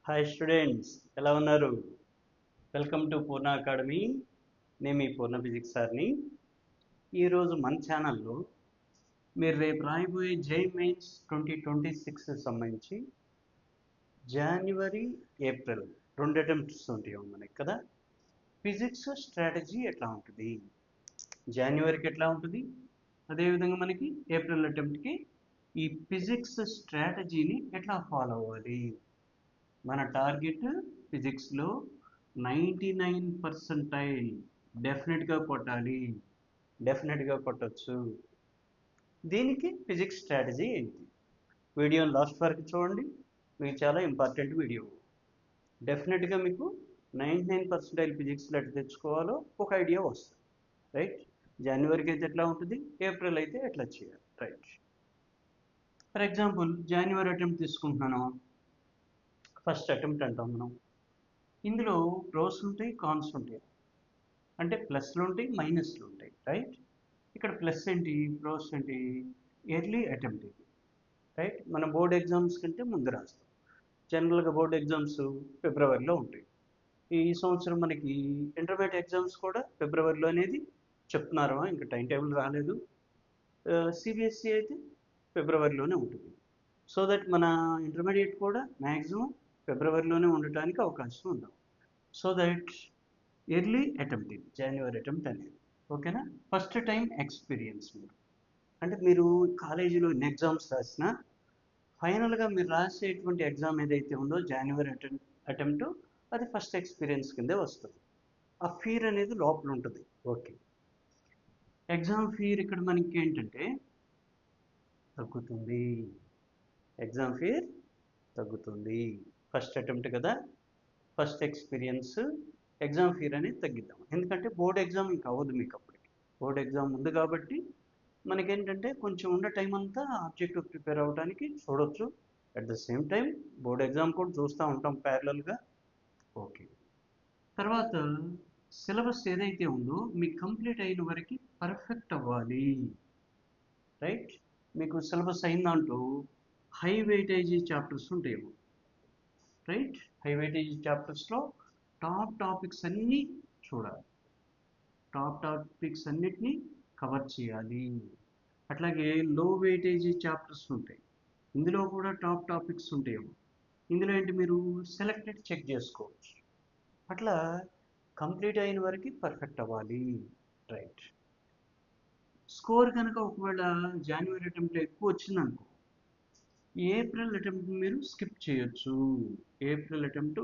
Hi students, ఎలా ఉన్నారు? Welcome to Purna academy. నేను మీ పూర్ణ ఫిజిక్స్ సార్ని. ఈరోజు మన ఛానల్లో మీరు రేపు రాయబోయే జై మెయిన్స్ 2026 సంబంధించి జనవరి ఏప్రిల్ 2 అటెంప్ట్స్ ఉంటాయి మనకి కదా. ఫిజిక్స్ స్ట్రాటజీ ఎట్లా ఉంటుంది, జనవరికి ఎట్లా ఉంటుంది, అదేవిధంగా మనకి ఏప్రిల్ అటెంప్ట్కి ఈ ఫిజిక్స్ స్ట్రాటజీని ఎట్లా ఫాలో అవ్వాలి. మన టార్గెట్ ఫిజిక్స్లో 99% డెఫినెట్గా కొట్టాలి, డెఫినెట్గా కొట్టచ్చు. దీనికి ఫిజిక్స్ స్ట్రాటజీ ఏంటి? వీడియోని లాస్ట్ వరకు చూడండి, మీకు చాలా ఇంపార్టెంట్ వీడియో. డెఫినెట్గా మీకు 99% ఫిజిక్స్లో ఎట్లా తెచ్చుకోవాలో ఒక ఐడియా వస్తుంది, రైట్? జనవరికి అయితే ఎట్లా ఉంటుంది, ఏప్రిల్ అయితే ఎట్లా చేయాలి, right? For example January attempt తీసుకుంటున్నాను. ఫస్ట్ అటెంప్ట్ అంటాం మనం. ఇందులో ప్రోస్ ఉంటాయి, కాన్స్ ఉంటాయి. అంటే ప్లస్లు ఉంటాయి, మైనస్లు ఉంటాయి, రైట్? ఇక్కడ ప్లస్ ఏంటి, ప్రోస్ ఏంటి? ఇయర్లీ అటెంప్ట్ ఇది, రైట్? మన బోర్డ్ ఎగ్జామ్స్ కంటే ముందు రాస్తాం. జనరల్గా బోర్డ్ ఎగ్జామ్స్ ఫిబ్రవరిలో ఉంటాయి. ఈ సంవత్సరం మనకి ఇంటర్మీడియట్ ఎగ్జామ్స్ కూడా ఫిబ్రవరిలో అనేది చెప్తున్నారు, ఇంకా టైం టేబుల్ రాలేదు. సిబిఎస్ఈ అయితే ఫిబ్రవరిలోనే ఉంటుంది. సో దట్ మన ఇంటర్మీడియట్ కూడా మ్యాక్సిమం ఫిబ్రవరిలోనే ఉండటానికి అవకాశం ఉందాం. సో దట్ ఎర్లీ అటెంప్ట్ ఇది జనవరి అటెంప్ట్ అనేది, ఓకేనా? ఫస్ట్ టైం ఎక్స్పీరియన్స్ మీరు, అంటే మీరు కాలేజీలో ఎన్ని ఎగ్జామ్స్ రాసినా ఫైనల్గా మీరు రాసేటువంటి ఎగ్జామ్ ఏదైతే ఉందో జనవరి అటెంప్ట్, అది ఫస్ట్ ఎక్స్పీరియన్స్ కిందే వస్తుంది. ఆ ఫీర్ అనేది లోపల ఉంటుంది, ఓకే. ఎగ్జామ్ ఫీర్ ఇక్కడ మనకి ఏంటంటే తగ్గుతుంది, ఎగ్జామ్ ఫీర్ తగ్గుతుంది. ఫస్ట్ అటెంప్ట్ కదా, ఫస్ట్ ఎక్స్పీరియన్స్, ఎగ్జామ్ ఫీర్ అనేది తగ్గిద్దాం. ఎందుకంటే బోర్డ్ ఎగ్జామ్ ఇంకా అవ్వదు మీకు అప్పటికి, బోర్డ్ ఎగ్జామ్ ఉంది కాబట్టి మనకేంటంటే కొంచెం ఉన్న టైం అంతా ఆబ్జెక్టివ్ ప్రిపేర్ అవ్వడానికి చూడొచ్చు. At the same time board exam కూడా చూస్తూ ఉంటాం ప్యారలల్గా, ఓకే. తర్వాత సిలబస్ ఏదైతే ఉందో మీకు కంప్లీట్ అయిన వరకు పర్ఫెక్ట్ అవ్వాలి, రైట్? మీకు సిలబస్ అయిన దాంట్లో హై వెయిటేజీ చాప్టర్స్ ఉంటాయేమో, రైట్? హై వెయిటేజ్ చాప్టర్స్లో టాప్ టాపిక్స్ అన్నీ చూడాలి, టాప్ టాపిక్స్ అన్నిటినీ కవర్ చేయాలి. అట్లాగే లో వెయిటేజీ చాప్టర్స్ ఉంటాయి, ఇందులో కూడా టాప్ టాపిక్స్ ఉంటాయేమో. ఇందులో ఏంటి, మీరు సెలెక్టెడ్ చెక్ చేసుకోవచ్చు. అట్లా కంప్లీట్ అయిన వరకు పర్ఫెక్ట్ అవ్వాలి, రైట్? స్కోర్ కనుక ఒకవేళ జనవరి అటెంప్ట్లో ఎక్కువ వచ్చిందనుకో, ఏప్రిల్ అటెంప్ట్ మీరు స్కిప్ చేయొచ్చు. ఏప్రిల్ అటెంప్ట్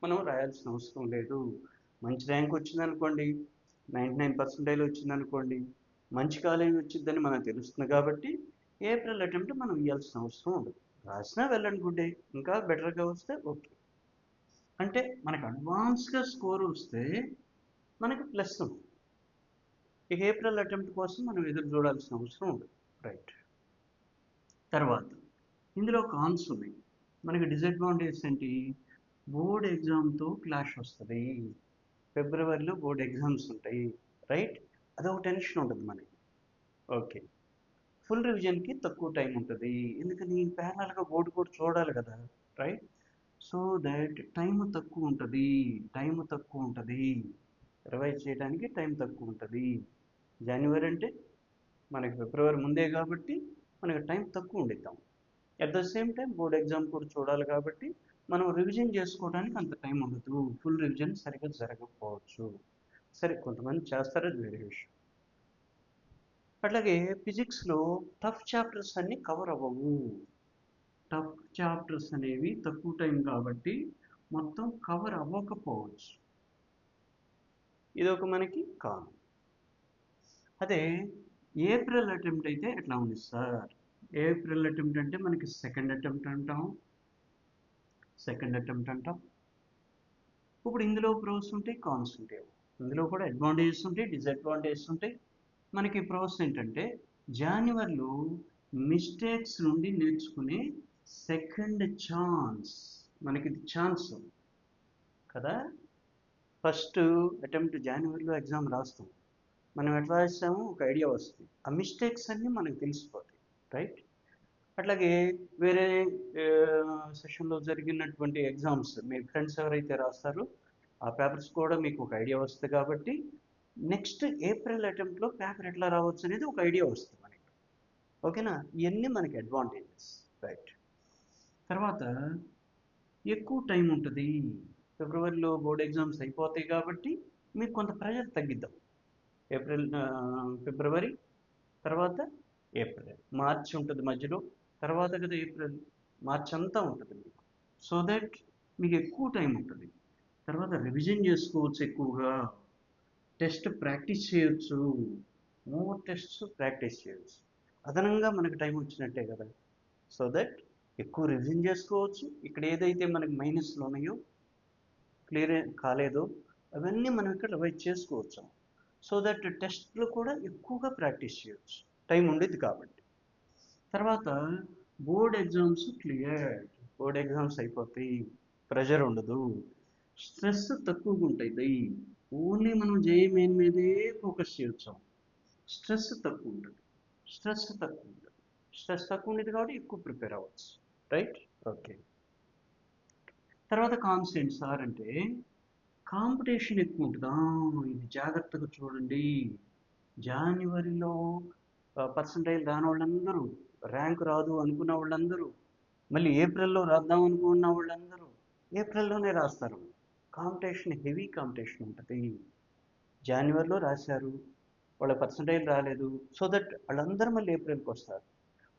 మనం రాయాల్సిన అవసరం లేదు. మంచి ర్యాంక్ వచ్చిందనుకోండి, 99% వచ్చిందనుకోండి, మంచి కాలేజ్ వచ్చిందని మనకు తెలుస్తుంది కాబట్టి ఏప్రిల్ అటెంప్ట్ మనం ఇవ్వాల్సిన అవసరం ఉండదు. రాసినా వెళ్ళండి, గుడ్ డే, ఇంకా బెటర్గా వస్తే ఓకే. అంటే మనకు అడ్వాన్స్గా స్కోర్ వస్తే మనకి ప్లస్ ఉంది. ఇక ఏప్రిల్ అటెంప్ట్ కోసం మనం ఎదురు చూడాల్సిన అవసరం ఉండదు, రైట్? తర్వాత ఇందులో కాన్స్ ఉన్నాయి. మనకి డిసడ్వాంటేజెస్ ఏంటి, బోర్డ్ ఎగ్జామ్తో క్లాష్ వస్తుంది. ఫిబ్రవరిలో బోర్డ్ ఎగ్జామ్స్ ఉంటాయి, రైట్? అదొక టెన్షన్ ఉంటుంది మనకి, ఓకే. ఫుల్ రివిజన్కి తక్కువ టైం ఉంటుంది, ఎందుకని ప్యారలల్గా బోర్డు కూడా చూడాలి కదా, రైట్? సో దట్ టైం తక్కువ ఉంటుంది, రివైజ్ చేయడానికి టైం తక్కువ ఉంటుంది. జనవరి అంటే మనకి ఫిబ్రవరి ముందే కాబట్టి మనకి టైం తక్కువ ఉండిద్దాం. At the same time board exam కూడా చూడాలి కాబట్టి మనం రివిజన్ చేసుకోవడానికి అంత టైం ఉండదు, ఫుల్ రివిజన్ సరిగ్గా జరగకపోవచ్చు. సరే, కొంతమంది చేస్తారు, అది వేరే విషయం. అట్లాగే ఫిజిక్స్లో టఫ్ చాప్టర్స్ అన్నీ కవర్ అవ్వవు. టఫ్ చాప్టర్స్ అనేవి తక్కువ టైం కాబట్టి మొత్తం కవర్ అవ్వకపోవచ్చు, ఇది ఒక మనకి కారణం. అదే ఏప్రిల్ అటెంప్ట్ అయితే ఎట్లా ఉంది సార్? ఏప్రిల్ అటెంప్ట్ అంటే మనకి సెకండ్ అటెంప్ట్ అంటాం. ఇప్పుడు ఇందులో ప్రోస్ ఉంటాయి, కాన్స్ ఉంటాయి. ఇందులో కూడా అడ్వాంటేజెస్ ఉంటాయి, డిసడ్వాంటేజెస్ ఉంటాయి. మనకి ప్రోస్ ఏంటంటే జనవరిలో మిస్టేక్స్ నుండి నేర్చుకునే సెకండ్ ఛాన్స్, మనకి ఛాన్స్ కదా. ఫస్ట్ అటెంప్ట్ జనవరిలో ఎగ్జామ్ రాస్తాం, మనం ఎట్లా రాస్తామో ఒక ఐడియా వస్తుంది, ఆ మిస్టేక్స్ అన్నీ మనకు తెలిసిపోతాయి, రైట్? అట్లాగే వేరే సెషన్లో జరిగినటువంటి ఎగ్జామ్స్ మీ ఫ్రెండ్స్ ఎవరైతే రాస్తారో ఆ పేపర్స్ కూడా మీకు ఒక ఐడియా వస్తుంది కాబట్టి నెక్స్ట్ ఏప్రిల్ అటెంప్ట్లో పేపర్ ఎట్లా రావచ్చు అనేది ఒక ఐడియా వస్తుంది మనకి. ఓకేనా? ఇవన్నీ మనకి అడ్వాంటేజెస్. రైట్. తర్వాత ఎక్కువ టైం ఉంటుంది. ఫిబ్రవరిలో బోర్డ్ ఎగ్జామ్స్ అయిపోతాయి కాబట్టి మీకు కొంత ప్రెషర్ తగ్గిద్దాం. ఫిబ్రవరి తర్వాత ఏప్రిల్, మార్చ్ ఉంటుంది మధ్యలో, తర్వాత కదా ఏప్రిల్, మార్చ్ అంతా ఉంటుంది మీకు. సో దట్ మీకు ఎక్కువ టైం ఉంటుంది. తర్వాత రివిజన్ చేసుకోవచ్చు, ఎక్కువగా టెస్ట్ ప్రాక్టీస్ చేయొచ్చు, మోర్ టెస్ట్స్ ప్రాక్టీస్ చేయొచ్చు. అదనంగా మనకు టైం వచ్చినట్టే కదా. సో దట్ ఎక్కువ రివిజన్ చేసుకోవచ్చు. ఇక్కడ ఏదైతే మనకి మైనస్లు ఉన్నాయో, క్లియర్ కాలేదో, అవన్నీ మనం ఇక్కడ రివైజ్ చేసుకోవచ్చు. సో దట్ టెస్ట్లో కూడా ఎక్కువగా ప్రాక్టీస్ చేయొచ్చు, టైం ఉండేది కాబట్టి. తర్వాత board exams clear. Board exams అయిపోతాయి, ప్రెషర్ ఉండదు, స్ట్రెస్ తక్కువగా ఉంటుంది. ఓన్లీ మనం జేఈ మెయిన్ మీదే ఫోకస్ చేయొచ్చు. స్ట్రెస్ తక్కువ ఉంటుంది. స్ట్రెస్ తక్కువ ఉండేది కాబట్టి ఎక్కువ ప్రిపేర్ అవ్వచ్చు. రైట్. ఓకే. తర్వాత కాన్స్టెంట్ సార్ అంటే కాంపిటీషన్ ఎక్కువ ఉంటుందా? ఇది జాగ్రత్తగా చూడండి. జనవరిలో పర్సంటైల్ రాని వాళ్ళందరూ, ర్యాంక్ రాదు అనుకున్న వాళ్ళందరూ, మళ్ళీ ఏప్రిల్లో రాద్దాం అనుకున్న వాళ్ళందరూ ఏప్రిల్లోనే రాస్తారు. కాంపిటీషన్, హెవీ కాంపిటీషన్ ఉంటుంది. జనవరిలో రాశారు, వాళ్ళ పర్సంటైల్ రాలేదు, సో దట్ వాళ్ళందరూ మళ్ళీ ఏప్రిల్కి వస్తారు.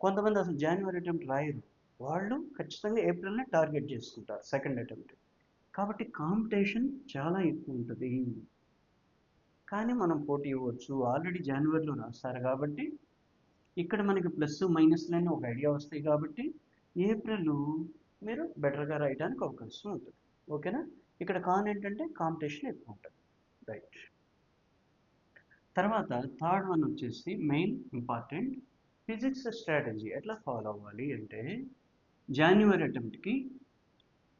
కొంతమంది అసలు జనవరి అటెంప్ట్ రాయరు, వాళ్ళు ఖచ్చితంగా ఏప్రిల్ని టార్గెట్ చేసుకుంటారు సెకండ్ అటెంప్ట్. కాబట్టి కాంపిటీషన్ చాలా ఎక్కువ ఉంటుంది. కానీ మనం పోటీ ఇవ్వచ్చు. ఆల్రెడీ జనవరిలో రాస్తారు కాబట్టి ఇక్కడ మనకి ప్లస్ మైనస్లన్నీ ఒక ఐడియా వస్తాయి కాబట్టి ఏప్రిల్ మీరు బెటర్గా రాయడానికి అవకాశం ఉంటుంది. ఓకేనా? ఇక్కడ కాన్ ఏంటంటే కాంపిటీషన్ ఎక్కువ ఉంటుంది. రైట్. తర్వాత థర్డ్ వన్ వచ్చేసి మెయిన్ ఇంపార్టెంట్, ఫిజిక్స్ స్ట్రాటజీ ఎట్లా ఫాలో అవ్వాలి అంటే, జనవరి అటెంప్ట్కి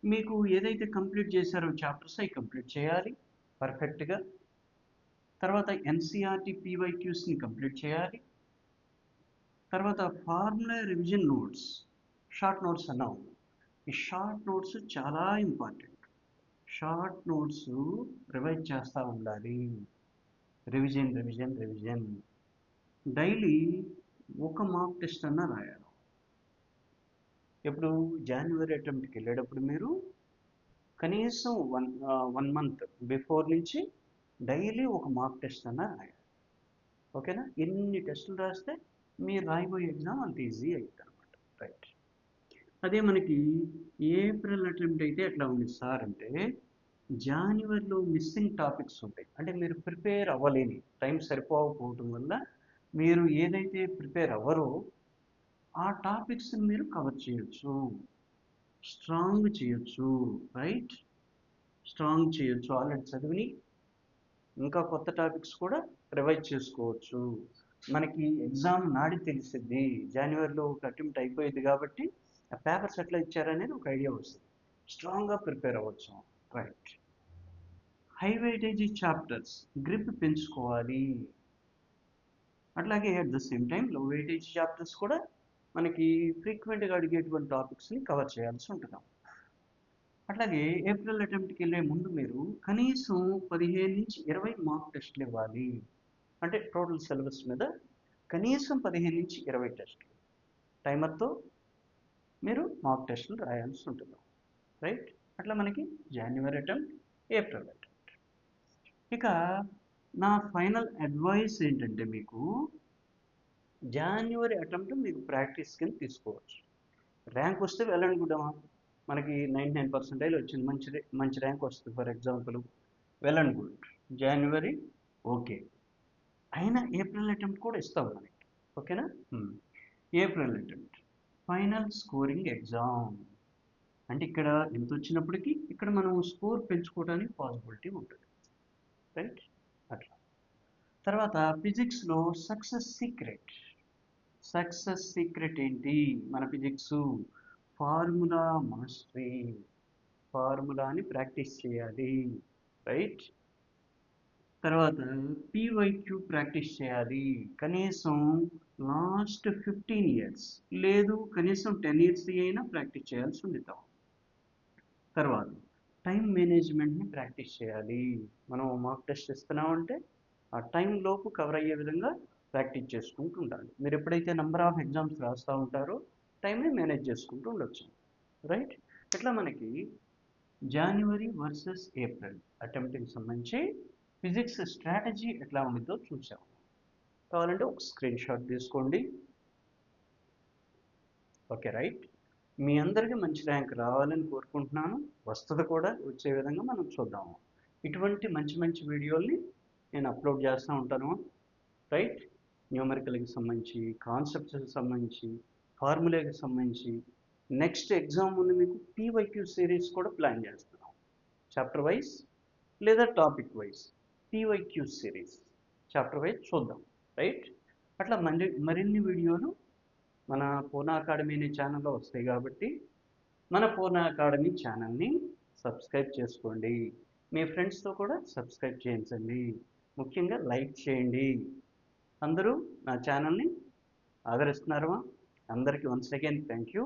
మీకు ఏదైతే కంప్లీట్ చేశారో చాప్టర్స్ అవి కంప్లీట్ చేయాలి పర్ఫెక్ట్గా. తర్వాత ఎన్సీఆర్టీ పీవైక్యూస్ని కంప్లీట్ చేయాలి. తర్వాత formula revision notes, short notes అన్నాము. ఈ షార్ట్ నోట్స్ చాలా ఇంపార్టెంట్. షార్ట్ నోట్స్ రివైజ్ చేస్తూ ఉండాలి. రివిజన్. డైలీ ఒక మాక్ టెస్ట్ అన్నా రాయాలి. ఎప్పుడు జనవరి అటెంప్ట్కి వెళ్ళేటప్పుడు మీరు కనీసం వన్ మంత్ బిఫోర్ నుంచి డైలీ ఒక మాక్ టెస్ట్ అన్నా రాయాలి. ఓకేనా? ఎన్ని టెస్టులు రాస్తే మీరు రాయబోయే ఎగ్జామ్ అంత ఈజీ అవుతుంది అనమాట. రైట్. అదే మనకి ఏప్రిల్ అటెంప్ట్ అయితే ఎట్లా ఉంది సార్ అంటే, జనవరిలో మిస్సింగ్ టాపిక్స్ ఉంటాయి. అంటే మీరు ప్రిపేర్ అవ్వలేని, టైం సరిపోకపోవటం వల్ల మీరు ఏదైతే ప్రిపేర్ అవ్వరో ఆ టాపిక్స్ని మీరు కవర్ చేయొచ్చు, స్ట్రాంగ్ చేయొచ్చు. రైట్. స్ట్రాంగ్ చేయొచ్చు. ఆల్రెడీ చదివిని ఇంకా కొత్త టాపిక్స్ కూడా రివైజ్ చేసుకోవచ్చు. మనకి ఎగ్జామ్ నాడి తెలిసిద్ది. జనవరిలో ఒక అటెంప్ట్ అయిపోయింది కాబట్టి ఆ పేపర్స్ ఎట్లా ఇచ్చారనేది ఒక ఐడియా వస్తుంది. స్ట్రాంగ్గా ప్రిపేర్ అవ్వచ్చు. Right. High weightage chapters grip పెంచుకోవాలి. అట్లాగే అట్ ద సేమ్ టైం లో వెయిటేజ్ చాప్టర్స్ కూడా మనకి ఫ్రీక్వెంట్గా అడిగేటువంటి టాపిక్స్ని కవర్ చేయాల్సి ఉంటుంది. అట్లాగే ఏప్రిల్ అటెంప్ట్కి వెళ్ళే ముందు మీరు కనీసం 15 నుంచి 20 మార్క్ టెస్టులు ఇవ్వాలి. అంటే టోటల్ సిలబస్ మీద కనీసం 15 నుంచి 20 టెస్టులు టైమర్తో మీరు మార్క్ టెస్టులు రాయాల్సి ఉంటుంది. రైట్. అట్లా మనకి జనవరి అటెంప్ట్, ఏప్రిల్ అటెంప్ట్. ఇక నా ఫైనల్ అడ్వైస్ ఏంటంటే, మీకు జనవరి అటెంప్ట్ మీకు ప్రాక్టీస్ కింద తీసుకోవచ్చు. ర్యాంక్ వస్తే వెళ్ళండి గుడ్, మనకి 99% వచ్చింది, మంచి ర్యాంక్ వస్తుంది for example, well and good. January okay, అయినా ఏప్రిల్ అటెంప్ట్ కూడా ఇస్తాం మనకి. ఓకేనా? April attempt final scoring exam అంటే ఇక్కడ ఎంత వచ్చినప్పటికీ ఇక్కడ మనం స్కోర్ పెంచుకోవడానికి పాసిబిలిటీ ఉంటుంది. రైట్. అట్లా. తర్వాత ఫిజిక్స్లో సక్సెస్ సీక్రెట్ ఏంటి? మన ఫిజిక్స్ ఫార్ములా మాస్టరీ, ఫార్ములాని ప్రాక్టీస్ చేయాలి. రైట్. తర్వాత పీవైక్యూ ప్రాక్టీస్ చేయాలి. కనీసం లాస్ట్ 15 ఇయర్స్ లేదు కనీసం 10 ఇయర్స్ అయినా ప్రాక్టీస్ చేయాల్సి ఉంది. తర్వాత టైం మేనేజ్మెంట్ని ప్రాక్టీస్ చేయాలి. మనం మాక్ టెస్ట్ ఇస్తున్నామంటే ఆ టైం లోపు కవర్ అయ్యే విధంగా ప్రాక్టీస్ చేసుకుంటూ ఉండాలి. మీరు ఎప్పుడైతే నెంబర్ ఆఫ్ ఎగ్జామ్స్ రాస్తూ ఉంటారో టైంని మేనేజ్ చేసుకుంటూ ఉండొచ్చు. రైట్. ఇట్లా మనకి జనవరి వర్సెస్ ఏప్రిల్ అటెంప్ట్కి సంబంధించి ఫిజిక్స్ స్ట్రాటజీ ఎట్లా ఉండిద్దో చూసాం. కావాలంటే ఒక స్క్రీన్ షాట్ తీసుకోండి. Okay right. మీ అందరికీ మంచి ర్యాంక్ రావాలని కోరుకుంటున్నాను. వస్తుంది కూడా, వచ్చే విధంగా మనం చూద్దాము. ఇటువంటి మంచి మంచి వీడియోల్ని నేను అప్లోడ్ చేస్తూ ఉంటాను. రైట్. న్యూమరికల్కి సంబంధించి, కాన్సెప్ట్స్కి సంబంధించి, ఫార్ములాకి సంబంధించి నెక్స్ట్ ఎగ్జామ్ ముందు మీకు పీవైక్యూ సిరీస్ కూడా ప్లాన్ చేస్తున్నాం. చాప్టర్ వైజ్ లేదా topic wise PYQ series chapter wise చూద్దాం. రైట్. అట్లా మరిన్ని వీడియోలు మన పూర్ణ అకాడమీ అనే ఛానల్లో వస్తాయి కాబట్టి మన పూర్ణ అకాడమీ ఛానల్ని సబ్స్క్రైబ్ చేసుకోండి. మీ ఫ్రెండ్స్తో కూడా సబ్స్క్రైబ్ చేయించండి. ముఖ్యంగా లైక్ చేయండి. అందరూ నా ఛానల్ని ఆదరిస్తున్నారమ్మా. అందరికీ once again thank you.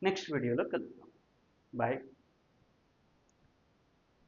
Next వీడియోలో కలుద్దాం. బాయ్.